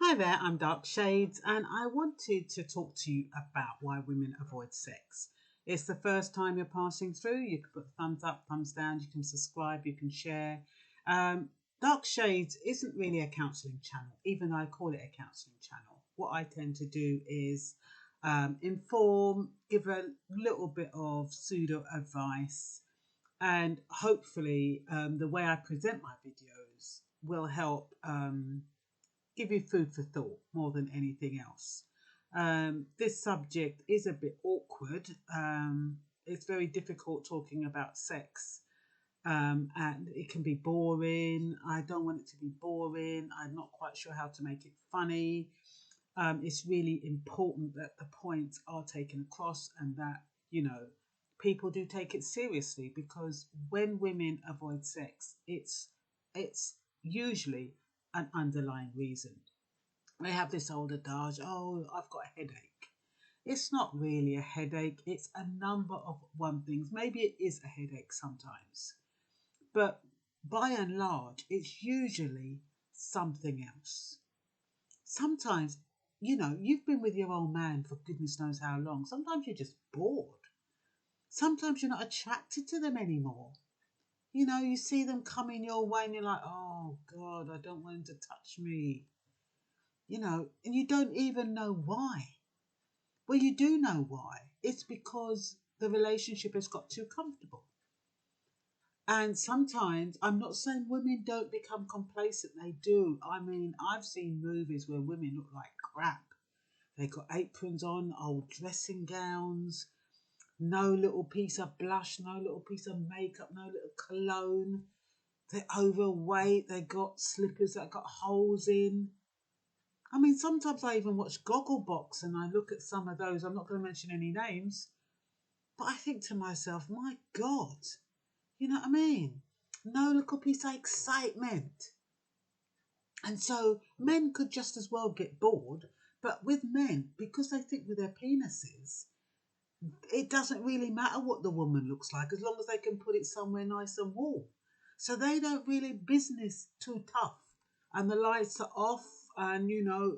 Hi there, I'm Dark Shades, and I wanted to talk to you about why women avoid sex. It's the first time you're passing through. You can put the thumbs up, thumbs down, you can subscribe, you can share. Dark Shades isn't really a counselling channel, even though I call it a counselling channel. What I tend to do is inform, give a little bit of pseudo advice, and hopefully the way I present my videos will help. Give you food for thought more than anything else. This subject is a bit awkward. It's very difficult talking about sex, and it can be boring. I don't want it to be boring. I'm not quite sure how to make it funny. It's really important that the points are taken across and that, people do take it seriously, because when women avoid sex, it's usually an underlying reason. They have this old adage, oh, I've got a headache. It's not really a headache, it's a number of one things. Maybe it is a headache sometimes, but by and large, it's usually something else. Sometimes, you've been with your old man for goodness knows how long. Sometimes you're just bored. Sometimes you're not attracted to them anymore. You see them coming your way and you're like, oh God, I don't want him to touch me. And you don't even know why. Well, you do know why. It's because the relationship has got too comfortable. And sometimes, I'm not saying women don't become complacent, they do. I mean, I've seen movies where women look like crap. They got aprons on, old dressing gowns, no little piece of blush, no little piece of makeup, no little cologne. They're overweight, they got slippers that got holes in. I mean, sometimes I even watch Gogglebox and I look at some of those. I'm not going to mention any names, but I think to myself, my God, you know what I mean? No little piece of excitement. And so men could just as well get bored, but with men, because they think with their penises, it doesn't really matter what the woman looks like as long as they can put it somewhere nice and warm. So they don't really business too tough. And the lights are off, and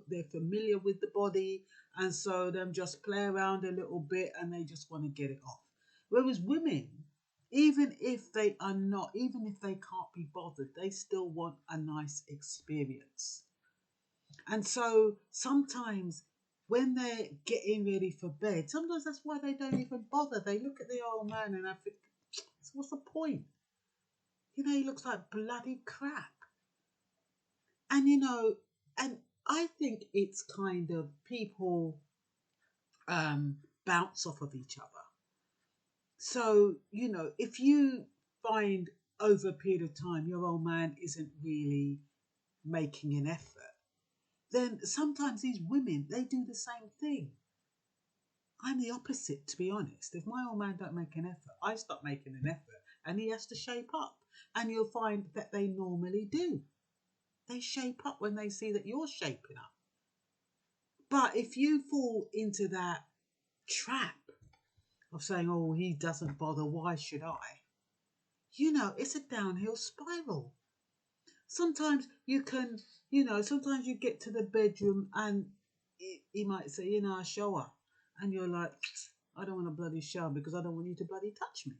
they're familiar with the body, and so them just play around a little bit and they just want to get it off. Whereas women, even if they can't be bothered, they still want a nice experience. And so sometimes when they're getting ready for bed, sometimes that's why they don't even bother. They look at the old man and I think, what's the point? He looks like bloody crap. And and I think it's kind of people bounce off of each other. So, if you find over a period of time your old man isn't really making an effort, then sometimes these women, they do the same thing. I'm the opposite, to be honest. If my old man don't make an effort, I start making an effort and he has to shape up. And you'll find that they normally do. They shape up when they see that you're shaping up. But if you fall into that trap of saying, oh, he doesn't bother, why should I? It's a downhill spiral. Sometimes you can, sometimes you get to the bedroom and he might say, a shower. And you're like, I don't want a bloody shower because I don't want you to bloody touch me.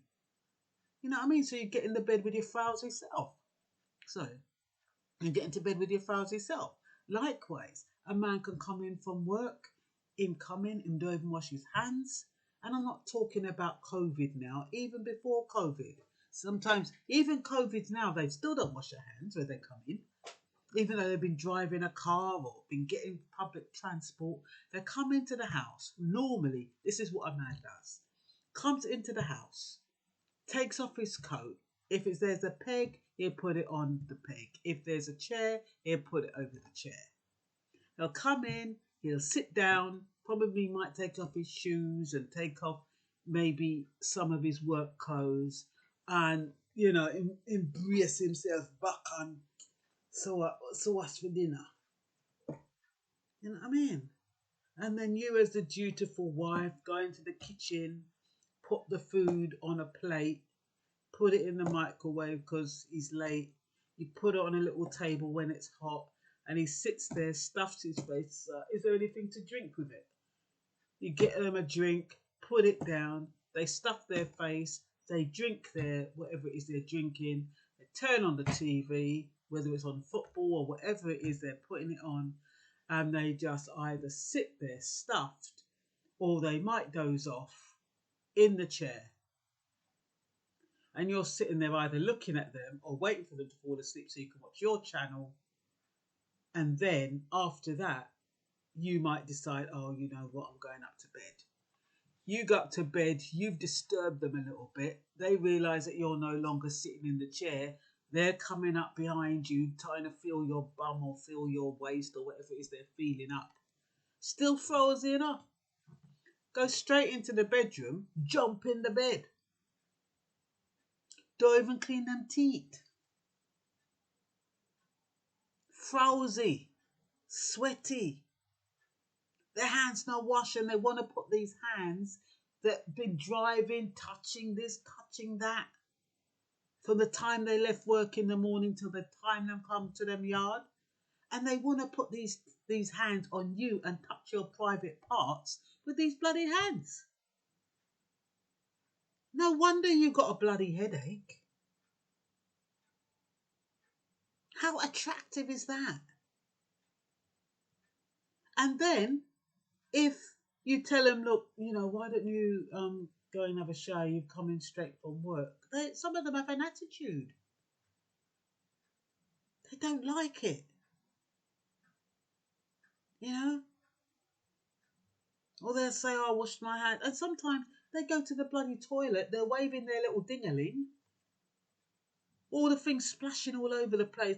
You know what I mean? So you get in the bed with your frowsy self. So you get into bed with your frowsy self. Likewise, a man can come in from work, him come in, him don't even wash his hands. And I'm not talking about COVID now, even before COVID. Sometimes, even COVID now, they still don't wash their hands when they come in. Even though they've been driving a car or been getting public transport, they come into the house. Normally, this is what a man does. Comes into the house, takes off his coat. If there's a peg, he'll put it on the peg. If there's a chair, he'll put it over the chair. He'll come in, he'll sit down, probably might take off his shoes and take off maybe some of his work clothes and, embrace himself back on. So what's for dinner? You know what I mean? And then you, as the dutiful wife, go into the kitchen, put the food on a plate, put it in the microwave because he's late. You put it on a little table when it's hot. and he sits there, stuffs his face. Is there anything to drink with it? You get them a drink, put it down. They stuff their face. They drink their whatever it is they're drinking. They turn on the TV, whether it's on football or whatever it is they're putting it on, and they just either sit there stuffed, or they might doze off in the chair. And you're sitting there either looking at them or waiting for them to fall asleep so you can watch your channel. And then after that, you might decide, oh, you know what, I'm going up to bed. You go up to bed, you've disturbed them a little bit. They realise that you're no longer sitting in the chair. They're coming up behind you, trying to feel your bum or feel your waist or whatever it is they're feeling up. Still frozen up. Go straight into the bedroom, jump in the bed. Don't even clean them teeth. Frowsy, sweaty. Their hands not washed, and they want to put these hands that been driving, touching this, touching that. From the time they left work in the morning till the time they come to them yard. And they want to put these hands on you and touch your private parts with these bloody hands. No wonder you got a bloody headache. How attractive is that? And then, if you tell them, look, you know, why don't you go and have a shower? You've come in straight from work. Some of them have an attitude. They don't like it. You know? Or they'll say, oh, I washed my hands. And sometimes they go to the bloody toilet, they're waving their little ding-a-ling. All the things splashing all over the place.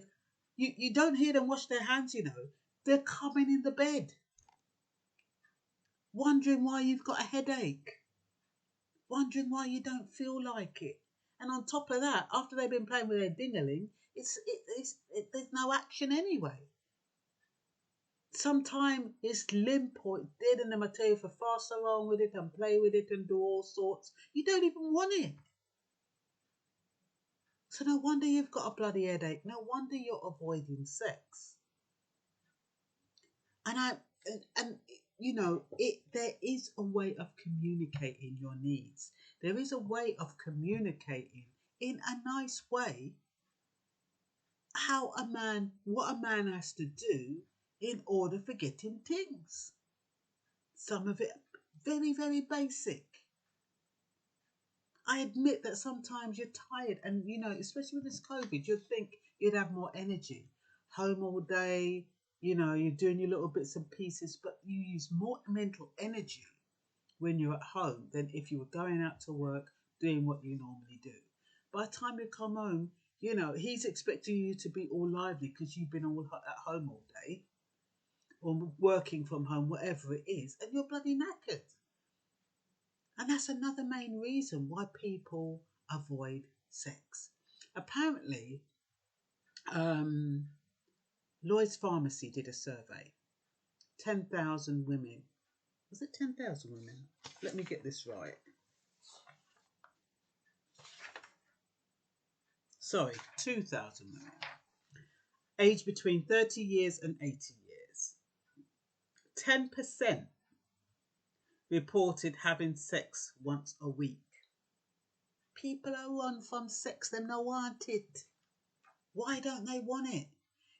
You don't hear them wash their hands, you know. They're coming in the bed. Wondering why you've got a headache. Wondering why you don't feel like it. And on top of that, after they've been playing with their ding-a-ling, there's no action anyway. Sometimes it's limp or it's dead, and them I tell you for fuss around with it and play with it and do all sorts. You don't even want it. So no wonder you've got a bloody headache. No wonder you're avoiding sex. And you know, there is a way of communicating your needs. There is a way of communicating in a nice way what a man has to do in order for getting things. Some of it very, very basic. I admit that sometimes you're tired, and you know, especially with this COVID, you'd think you'd have more energy. Home all day, you know, you're doing your little bits and pieces, but you use more mental energy when you're at home than if you were going out to work doing what you normally do. By the time you come home, you know, he's expecting you to be all lively because you've been all at home all day or working from home, whatever it is, and you're bloody knackered. And that's another main reason why people avoid sex. Apparently, Lloyd's Pharmacy did a survey. 10,000 women. Was it 10,000 women? Let me get this right. Sorry, 2,000 women. Aged between 30 years and 80 years. 10% reported having sex once a week. People are run from sex, them no want it. Why don't they want it?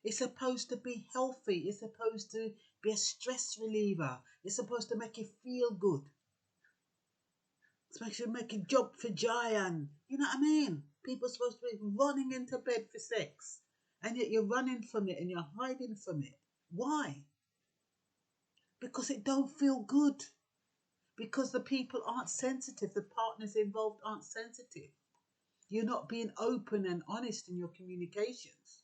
It's supposed to be healthy. It's supposed to be a stress reliever. It's supposed to make you feel good. It's supposed to make you jump for joy, and you know what I mean? People are supposed to be running into bed for sex, and yet you're running from it and you're hiding from it. Why? Because it don't feel good. Because the people aren't sensitive. The partners involved aren't sensitive. You're not being open and honest in your communications.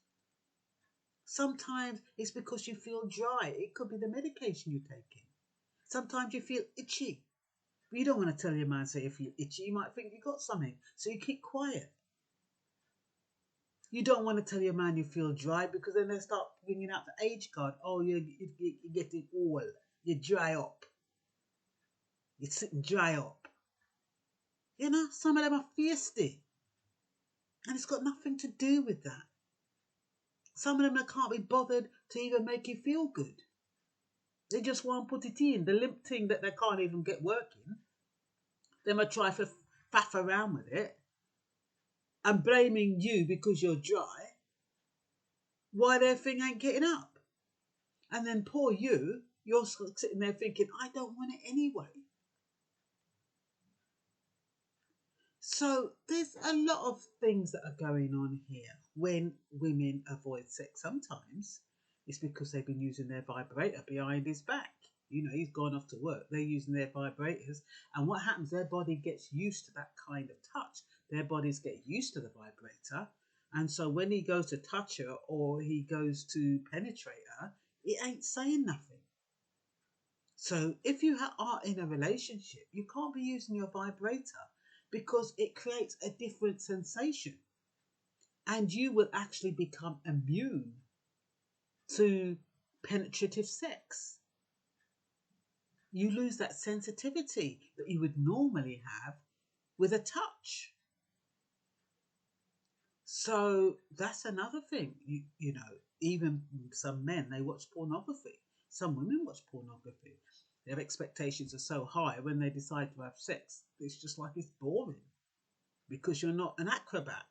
Sometimes it's because you feel dry. It could be the medication you're taking. Sometimes you feel itchy. But you don't want to tell your man, say, if you're itchy, you might think you got something. So you keep quiet. You don't want to tell your man you feel dry, because then they start bringing out the age card. Oh, you're getting old. You dry up. You're sitting dry up. You know, some of them are feisty. And it's got nothing to do with that. Some of them can't be bothered to even make you feel good. They just want to put it in. The limp thing that they can't even get working, they might try to faff around with it and blaming you because you're dry, why their thing ain't getting up. And then poor you, you're sitting there thinking, I don't want it anyway. So there's a lot of things that are going on here when women avoid sex. Sometimes it's because they've been using their vibrator behind his back. You know, he's gone off to work. They're using their vibrators. And what happens, their body gets used to that kind of touch. Their bodies get used to the vibrator. And so when he goes to touch her or he goes to penetrate her, it ain't saying nothing. So if you are in a relationship, you can't be using your vibrator because it creates a different sensation. And you will actually become immune to penetrative sex. You lose that sensitivity that you would normally have with a touch. So that's another thing. You know, even some men, they watch pornography. Some women watch pornography. Their expectations are so high when they decide to have sex, it's just like it's boring because you're not an acrobat.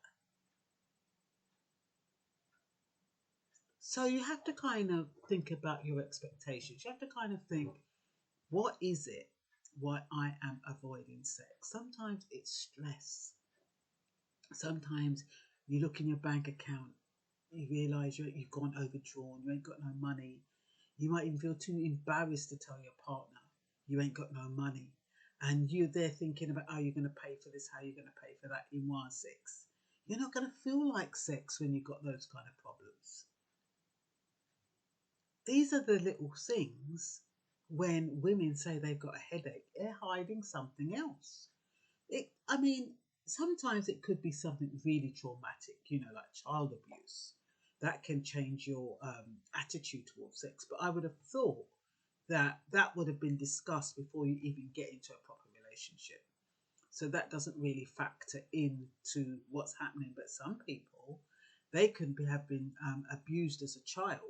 So you have to kind of think about your expectations. You have to kind of think, what is it why I am avoiding sex? Sometimes it's stress. Sometimes you look in your bank account, you realise you've gone overdrawn, you ain't got no money. You might even feel too embarrassed to tell your partner you ain't got no money. And you're there thinking about how you're going to pay for this, how you're going to pay for that in 1-6. You're not going to feel like sex when you've got those kind of problems. These are the little things when women say they've got a headache, they're hiding something else. Sometimes it could be something really traumatic, like child abuse. That can change your attitude towards sex. But I would have thought that would have been discussed before you even get into a proper relationship. So that doesn't really factor into what's happening. But some people, they can have been abused as a child.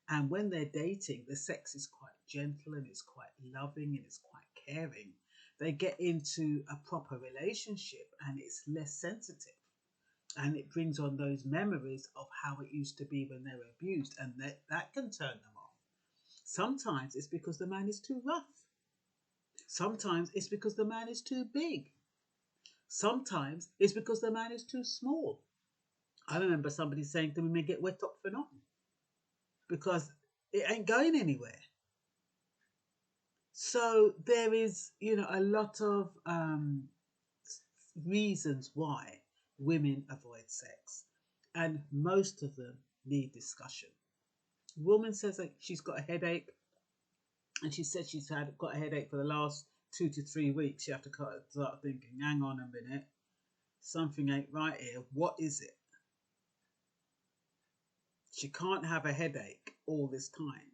And when they're dating, the sex is quite gentle and it's quite loving and it's quite caring. They get into a proper relationship and it's less sensitive. And it brings on those memories of how it used to be when they were abused. And that can turn them off. Sometimes it's because the man is too rough. Sometimes it's because the man is too big. Sometimes it's because the man is too small. I remember somebody saying to me, get wet up for nothing. Because it ain't going anywhere. So there is, a lot of reasons why women avoid sex. And most of them need discussion. Woman says that she's got a headache. And she said she's got a headache for the last 2 to 3 weeks. You have to start thinking, hang on a minute. Something ain't right here. What is it? She can't have a headache all this time.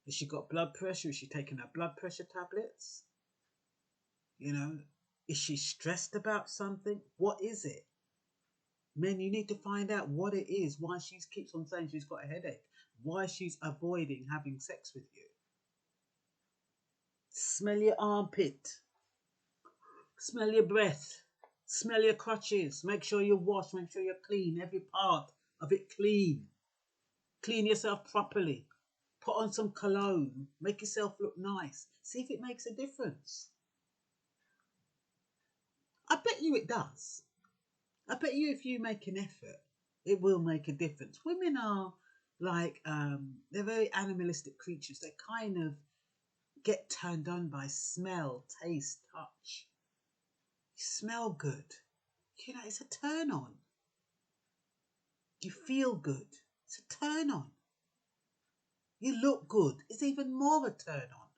Has she got blood pressure? Is she taking her blood pressure tablets? Is she stressed about something? What is it? Men, you need to find out what it is, why she keeps on saying she's got a headache, why she's avoiding having sex with you. Smell your armpit. Smell your breath. Smell your crotches. Make sure you wash, make sure you're clean, every part of it clean. Clean yourself properly. Put on some cologne. Make yourself look nice. See if it makes a difference. I bet you it does. I bet you if you make an effort, it will make a difference. Women are like, they're very animalistic creatures. They kind of get turned on by smell, taste, touch. You smell good. It's a turn on. You feel good. It's a turn on. You look good. It's even more a turn on.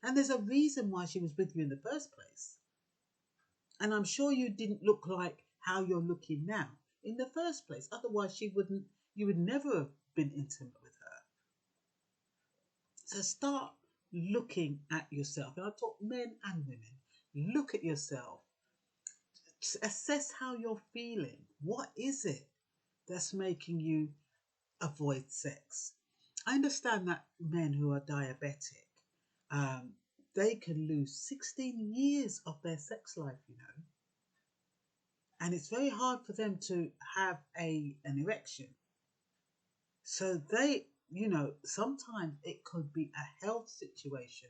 And there's a reason why she was with you in the first place. And I'm sure you didn't look like how you're looking now in the first place. Otherwise, you would never have been intimate with her. So start looking at yourself. And I talk men and women. Look at yourself. Assess how you're feeling. What is it that's making you avoid sex? I understand that men who are diabetic, um, they can lose 16 years of their sex life, you know, and it's very hard for them to have an erection. So they, you know, sometimes it could be a health situation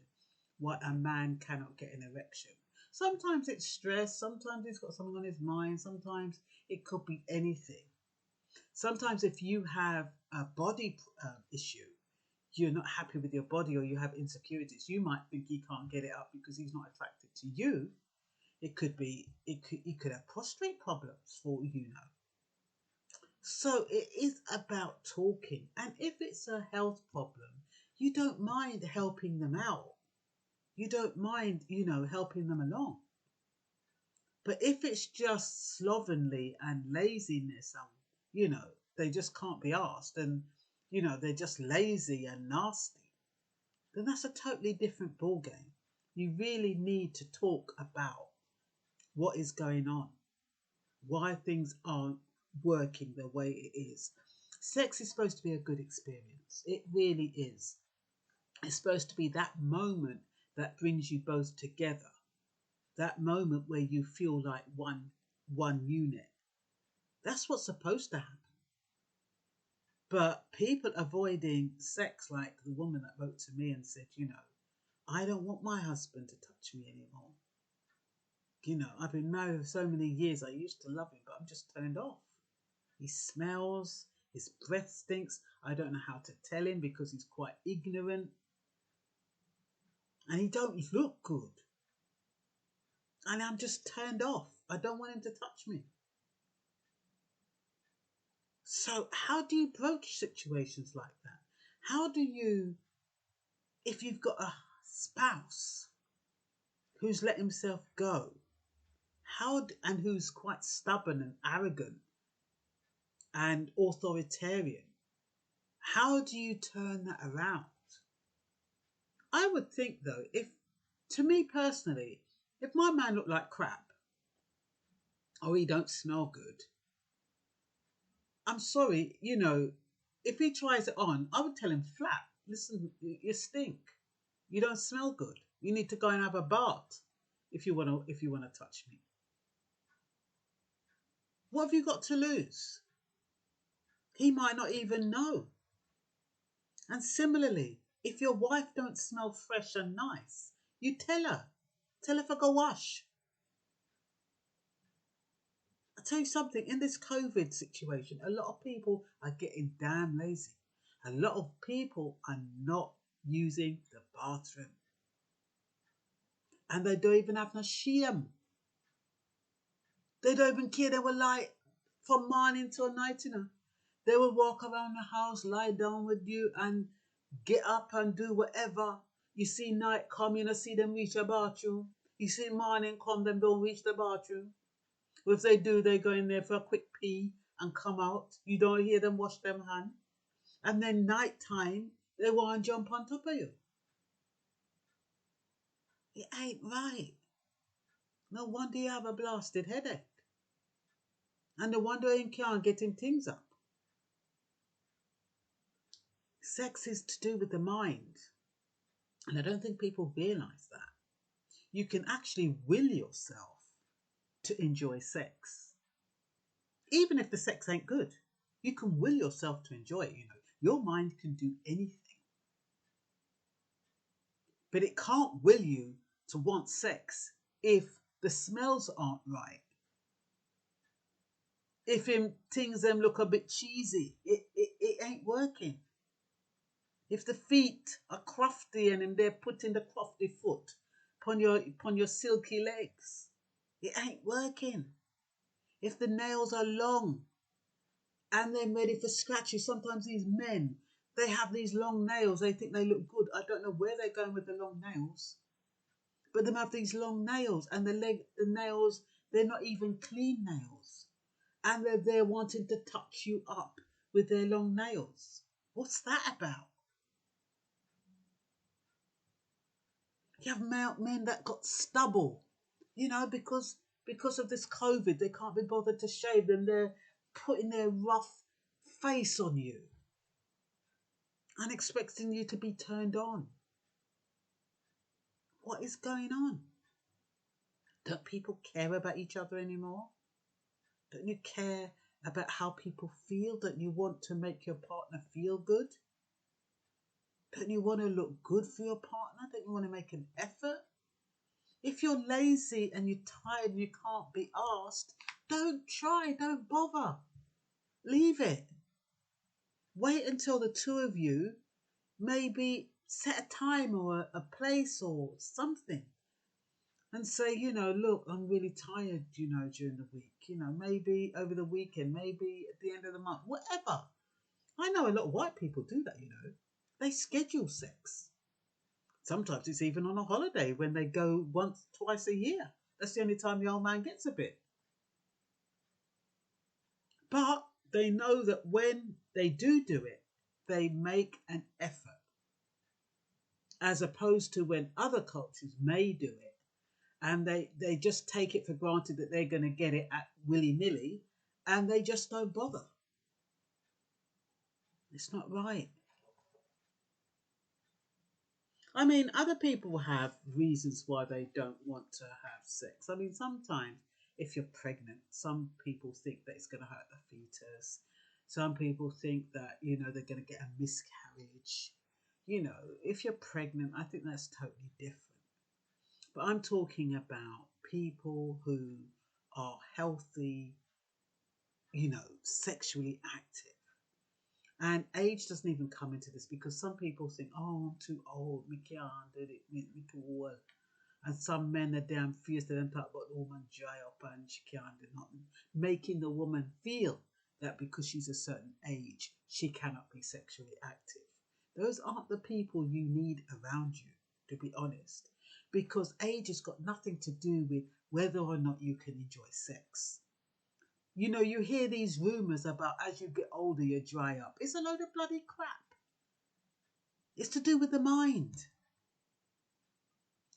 why a man cannot get an erection. Sometimes it's stress, sometimes he's got something on his mind, sometimes it could be anything. Sometimes if you have a body issue, you're not happy with your body or you have insecurities, you might think he can't get it up because he's not attracted to you. It could have prostate problems for all you know. So it is about talking. And if it's a health problem, you don't mind helping them out. You don't mind, you know, helping them along. But if it's just slovenly and laziness and, you know, they just can't be asked and, you know, they're just lazy and nasty, then that's a totally different ballgame. You really need to talk about what is going on, why things aren't working the way it is. Sex is supposed to be a good experience. It really is. It's supposed to be that moment that brings you both together. That moment where you feel like one unit. That's what's supposed to happen. But people avoiding sex, like the woman that wrote to me and said, you know, I don't want my husband to touch me anymore. You know, I've been married for so many years. I used to love him, but I'm just turned off. He smells, his breath stinks. I don't know how to tell him because he's quite ignorant. And he don't look good. And I'm just turned off. I don't want him to touch me. So how do you broach situations like that? How do you, if you've got a spouse who's let himself go, and who's quite stubborn and arrogant and authoritarian, how do you turn that around? I would think though, if, to me personally, if my man looked like crap or he don't smell good, I'm sorry, you know, if he tries it on, I would tell him flat, listen, you stink. You don't smell good. You need to go and have a bath if you want to touch me. What have you got to lose? He might not even know. And similarly, if your wife don't smell fresh and nice, you tell her. Tell her to go wash. I tell you something, in this COVID situation, a lot of people are getting damn lazy. A lot of people are not using the bathroom. And they don't even have no shame. They don't even care. They were like, from morning till night, you know. They will walk around the house, lie down with you and get up and do whatever. You see night come, you know, see them reach the bathroom. You see morning come, them don't reach the bathroom. Or if they do, they go in there for a quick pee and come out. You don't hear them wash them hands. And then night time, they want to jump on top of you. It ain't right. No wonder you have a blasted headache. And no wonder you can't get him things up. Sex is to do with the mind. And I don't think people realise that. You can actually will yourself to enjoy sex. Even if the sex ain't good, you can will yourself to enjoy it, you know. Your mind can do anything. But it can't will you to want sex if the smells aren't right. If things them look a bit cheesy, it ain't working. If the feet are crafty and they're putting the crafty foot upon your silky legs, it ain't working. If the nails are long and they're ready for scratches, sometimes these men, they have these long nails, they think they look good. I don't know where they're going with the long nails, but they have these long nails and the nails, they're not even clean nails. And they're there wanting to touch you up with their long nails. What's that about? You have men that got stubble, you know, because of this COVID, they can't be bothered to shave them. They're putting their rough face on you. and expecting you to be turned on. What is going on? Don't people care about each other anymore? Don't you care about how people feel? Don't you want to make your partner feel good? Don't you want to look good for your partner? Don't you want to make an effort? If you're lazy and you're tired and you can't be asked, don't try, don't bother. Leave it. Wait until the two of you maybe set a time or a place or something and say, look, I'm really tired, during the week, maybe over the weekend, maybe at the end of the month, whatever. I know a lot of white people do that, They schedule sex. Sometimes it's even on a holiday when they go once, twice a year. That's the only time the old man gets a bit. But they know that when they do it, they make an effort. As opposed to when other cultures may do it and they just take it for granted that they're going to get it at willy-nilly and they just don't bother. It's not right. I mean, other people have reasons why they don't want to have sex. I mean, sometimes if you're pregnant, some people think that it's going to hurt the fetus. Some people think that, they're going to get a miscarriage. If you're pregnant, I think that's totally different. But I'm talking about people who are healthy, sexually active. And age doesn't even come into this because some people think, oh, I'm too old, me can't do it, me too old. And some men are damn fierce, they don't talk about the woman dry up and she can't do nothing. Making the woman feel that because she's a certain age, she cannot be sexually active. Those aren't the people you need around you, to be honest. Because age has got nothing to do with whether or not you can enjoy sex. You hear these rumours about as you get older, you dry up. It's a load of bloody crap. It's to do with the mind.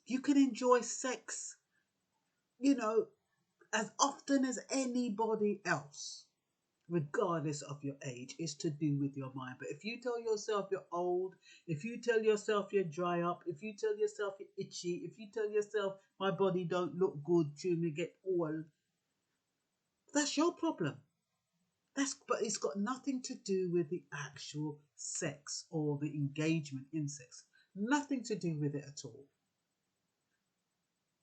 You can enjoy sex, as often as anybody else, regardless of your age. It's to do with your mind. But if you tell yourself you're old, if you tell yourself you're dry up, if you tell yourself you're itchy, if you tell yourself my body don't look good till me get old, that's your problem. But it's got nothing to do with the actual sex or the engagement in sex. Nothing to do with it at all.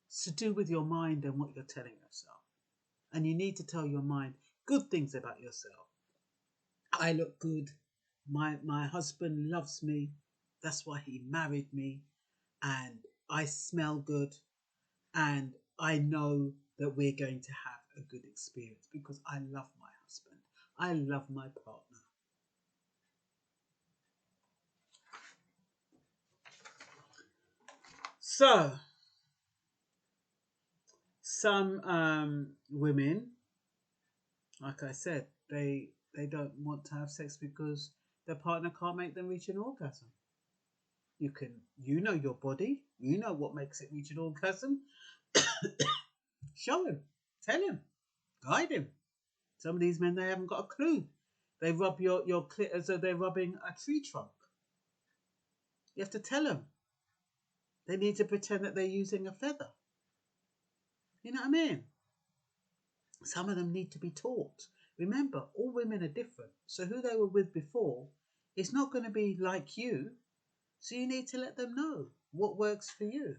It's to do with your mind and what you're telling yourself. And you need to tell your mind good things about yourself. I look good. My husband loves me. That's why he married me. And I smell good. And I know that we're going to have a good experience because I love my husband. I love my partner. So, some women, like I said, they don't want to have sex because their partner can't make them reach an orgasm. You know your body, you know what makes it reach an orgasm. Show him, tell him, guide him. Some of these men, they haven't got a clue. They rub your clit as though they're rubbing a tree trunk. You have to tell them. They need to pretend that they're using a feather. You know what I mean? Some of them need to be taught. Remember, all women are different. So who they were with before is not going to be like you. So you need to let them know what works for you.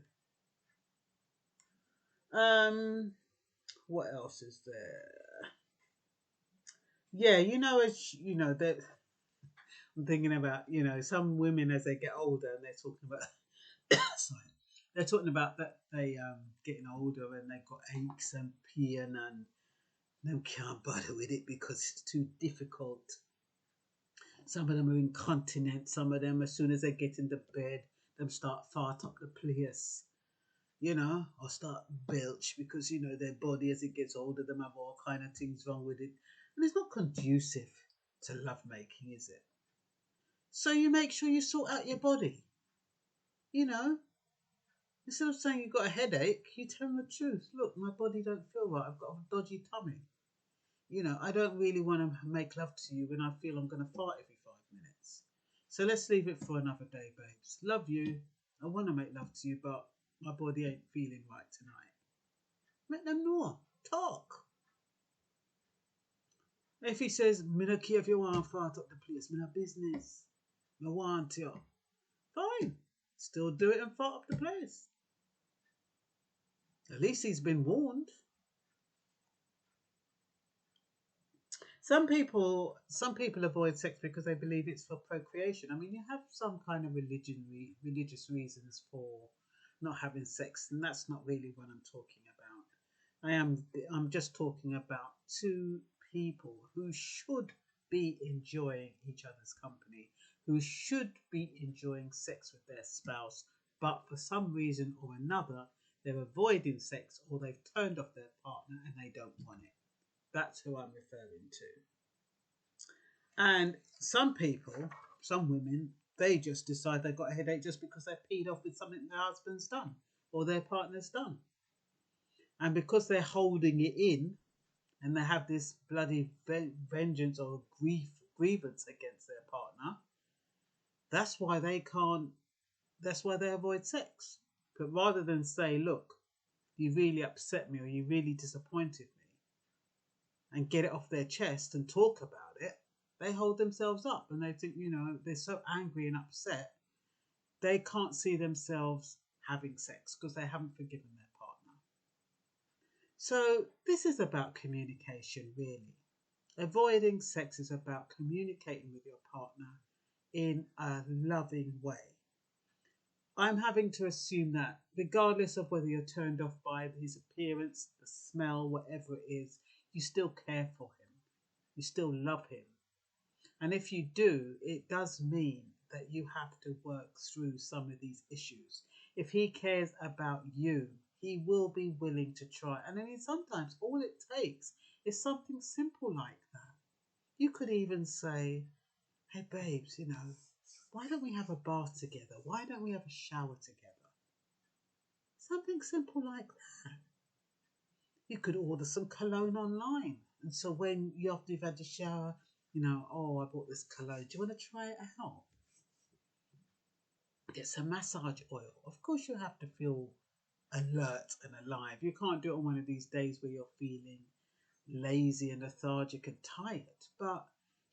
What else is there? Yeah, as that I'm thinking about, some women as they get older and they're talking about sorry. They're talking about that they getting older and they've got aches and pain and they can't bother with it because it's too difficult. Some of them are incontinent. Some of them, as soon as they get into bed, them start fart up the place, or start belch because, their body as it gets older, them have all kind of things wrong with it. And it's not conducive to lovemaking, is it? So you make sure you sort out your body, Instead of saying you've got a headache, you tell them the truth. Look, my body don't feel right. I've got a dodgy tummy. I don't really want to make love to you when I feel I'm going to fart every 5 minutes. So let's leave it for another day, babes. Love you. I want to make love to you, but my body ain't feeling right tonight. Make them know. Talk. If he says, me no care if you want to fart up the place, me no business. I want to. Fine. Still do it and fart up the place. At least he's been warned. Some people avoid sex because they believe it's for procreation. I mean, you have some kind of religious reasons for not having sex, and that's not really what I'm talking about. I'm just talking about two people who should be enjoying each other's company, who should be enjoying sex with their spouse, but for some reason or another, they're avoiding sex or they've turned off their partner and they don't want it. That's who I'm referring to. And some people, some women, they just decide they've got a headache just because they're peed off with something their husband's done or their partner's done. And because they're holding it in and they have this bloody vengeance or grievance against their partner, that's why they can't, that's why they avoid sex. But rather than say, look, you really upset me or you really disappointed me, and get it off their chest and talk about it, they hold themselves up and they think, they're so angry and upset, they can't see themselves having sex because they haven't forgiven their partner. So this is about communication, really. Avoiding sex is about communicating with your partner in a loving way. I'm having to assume that regardless of whether you're turned off by his appearance, the smell, whatever it is, you still care for him. You still love him. And if you do, it does mean that you have to work through some of these issues. If he cares about you, he will be willing to try. And I mean, sometimes all it takes is something simple like that. You could even say, hey, babes, why don't we have a bath together? Why don't we have a shower together? Something simple like that. You could order some cologne online. And so when after you've had the shower, oh, I bought this cologne. Do you want to try it out? Get some massage oil. Of course, you have to feel alert and alive. You can't do it on one of these days where you're feeling lazy and lethargic and tired. But,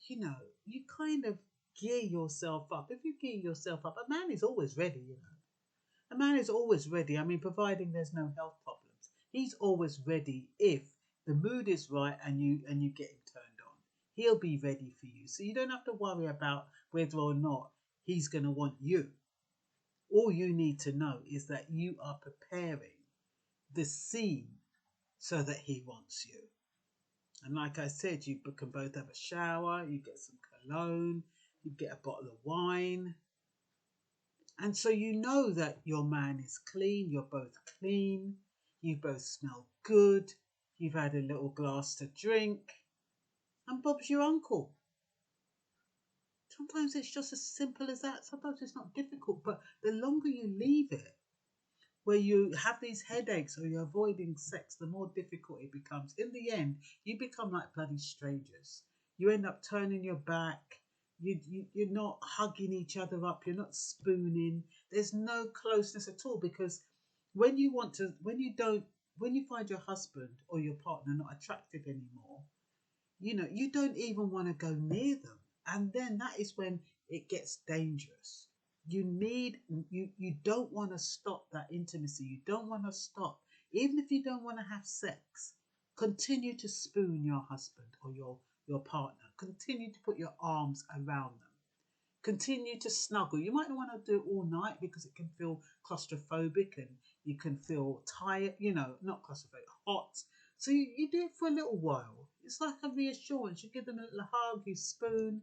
you kind of gear yourself up. If you gear yourself up, a man is always ready, A man is always ready. I mean, providing there's no health problems. He's always ready if the mood is right and you get him turned on. He'll be ready for you. So you don't have to worry about whether or not he's going to want you. All you need to know is that you are preparing the scene so that he wants you. And like I said, you can both have a shower, you get some cologne, you get a bottle of wine. And so you know that your man is clean, you're both clean, you both smell good, you've had a little glass to drink, and Bob's your uncle. Sometimes it's just as simple as that. Sometimes it's not difficult, but the longer you leave it, where you have these headaches or you're avoiding sex, the more difficult it becomes. In the end, you become like bloody strangers. You end up turning your back. You're not hugging each other up. You're not spooning. There's no closeness at all, because when you find your husband or your partner not attractive anymore, you don't even want to go near them. And then that is when it gets dangerous. You don't want to stop that intimacy. You don't want to stop. Even if you don't want to have sex, continue to spoon your husband or your partner. Continue to put your arms around them. Continue to snuggle. You might not want to do it all night because it can feel claustrophobic and you can feel tired, not claustrophobic, hot. So you do it for a little while. It's like a reassurance. You give them a little hug, you spoon,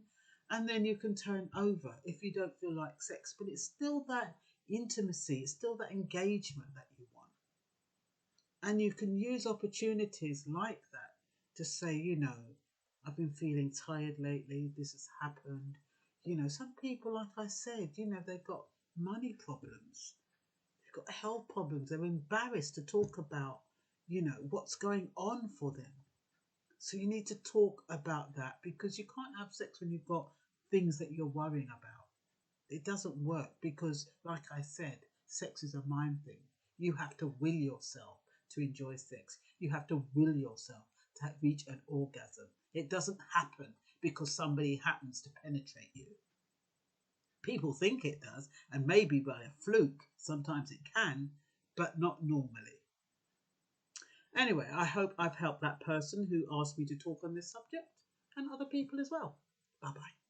and then you can turn over if you don't feel like sex. But it's still that intimacy, it's still that engagement that you want. And you can use opportunities like that to say, I've been feeling tired lately, this has happened. Some people, like I said, they've got money problems, they've got health problems, they're embarrassed to talk about, what's going on for them. So you need to talk about that, because you can't have sex when you've got things that you're worrying about. It doesn't work because, like I said, sex is a mind thing. You have to will yourself to enjoy sex. You have to will yourself to reach an orgasm. It doesn't happen because somebody happens to penetrate you. People think it does, and maybe by a fluke, sometimes it can, but not normally. Anyway, I hope I've helped that person who asked me to talk on this subject and other people as well. Bye bye.